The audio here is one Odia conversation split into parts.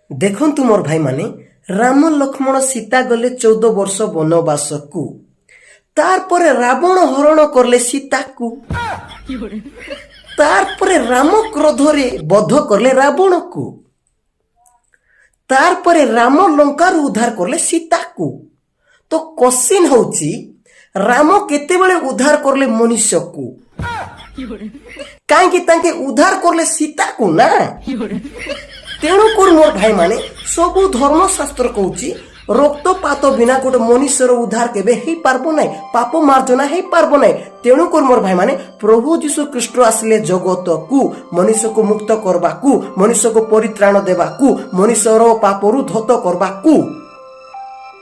ଦେଖନ୍ତୁ ମୋର ଭାଇମାନେ, ରାମ ଲକ୍ଷ୍ମଣ ସୀତା ଗଲେ 14 ବର୍ଷ ବନବାସକୁ। ତାରପରେ ରାବଣ ହରଣ କଲେ ସୀତାକୁ। ତାରପରେ ରାମ କ୍ରୋଧରେ ବଧ କଲେ ରାବଣକୁ। ତାରପରେ ରାମ ଲଙ୍କାରୁ ଉଦ୍ଧାର କଲେ ସୀତାକୁ। ତ କ୍ୱେଶ୍ଚିନ୍ ହଉଛି, ରାମ କେତେବେଳେ ଉଦ୍ଧାର କଲେ ମନୁଷ୍ୟକୁ? କାହିଁକି ତାଙ୍କେ ଉଦ୍ଧାର କଲେ ସୀତାକୁ ନା। ତେଣୁକରି ମୋର ଭାଇମାନେ, ସବୁ ଧର୍ମଶାସ୍ତ୍ର କହୁଛି ରକ୍ତପାତ ବିନା ଗୋଟେ ମନୁଷ୍ୟର ଉଦ୍ଧାର କେବେ ହେଇପାରିବ ନାହିଁ, ପାପ ମାର୍ଜନା ହେଇପାରିବ ନାହିଁ। ତେଣୁକରି ମୋର ଭାଇମାନେ, ପ୍ରଭୁ ଯୀଶୁ ଖ୍ରୀଷ୍ଟ ଆସିଲେ ଜଗତକୁ ମନୁଷ୍ୟକୁ ମୁକ୍ତ କରିବାକୁ, ମନୁଷ୍ୟକୁ ପରିତ୍ରାଣ ଦେବାକୁ, ମନୁଷ୍ୟର ପାପରୁ ଧୌତ କରିବାକୁ।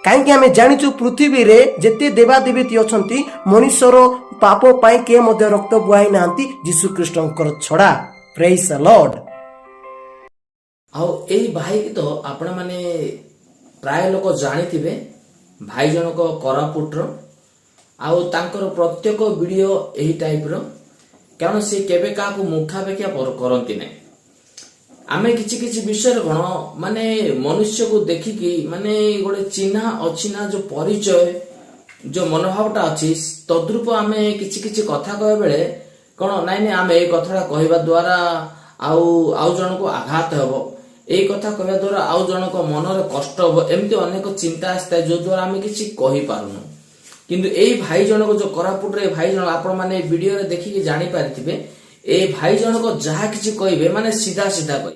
କାହିଁକି ଆମେ ଜାଣିଛୁ ପୃଥିବୀରେ ଯେତେ ଦେବାଦେବୀ ଅଛନ୍ତି, ମନୁଷ୍ୟର ପାପ ପାଇଁ କିଏ ମଧ୍ୟ ରକ୍ତ ବୁହାଇ ନାହାନ୍ତି ଯୀଶୁ ଖ୍ରୀଷ୍ଟଙ୍କର ଛଡ଼ା। ପ୍ରେଜ୍ ଦ ଲର୍ଡ। ଆଉ ଏଇ ଭାଇ ତ ଆପଣ ମାନେ ପ୍ରାୟ ଲୋକ ଜାଣିଥିବେ, ଭାଇ ଜଣକ କୋରାପୁଟର। ଆଉ ତାଙ୍କର ପ୍ରତ୍ୟେକ ଭିଡିଓ ଏହି ଟାଇପର, କାରଣ ସେ କେବେ କାହାକୁ ମୁଖାପେକ୍ଷା କରନ୍ତି ନାହିଁ। ଆମେ କିଛି କିଛି ବିଷୟରେ କଣ ମାନେ ମନୁଷ୍ୟକୁ ଦେଖିକି ମାନେ ଗୋଟେ ଚିହ୍ନା ଅଚିହ୍ନା ଯୋଉ ପରିଚୟ, ଯୋଉ ମନୋଭାବଟା ଅଛି, ତଦ୍ରୂପ ଆମେ କିଛି କିଛି କଥା କହିବା ବେଳେ କଣ ନାଇଁ ଆମେ ଏଇ କଥାଟା କହିବା ଦ୍ୱାରା ଆଉ ଜଣକୁ ଆଘାତ ହେବ, ଏଇ କଥା କହିବା ଦ୍ୱାରା ଆଉ ଜଣଙ୍କ ମନରେ କଷ୍ଟ ହବ, ଏମିତି ଅନେକ ଚିନ୍ତା ଆସିଥାଏ ଯୋଉ ଦ୍ୱାରା ଆମେ କିଛି କହିପାରୁନୁ। କିନ୍ତୁ ଏଇ ଭାଇ ଜଣକ ଯୋଉ କୋରାପୁଟରେ ଭାଇ ଜଣକ ଆପଣ ମାନେ ଭିଡିଓରେ ଦେଖିକି ଜାଣିପାରିଥିବେ, ଏଇ ଭାଇ ଜଣକ ଯାହା କିଛି କହିବେ ମାନେ ସିଧା ସିଧା କହିବେ।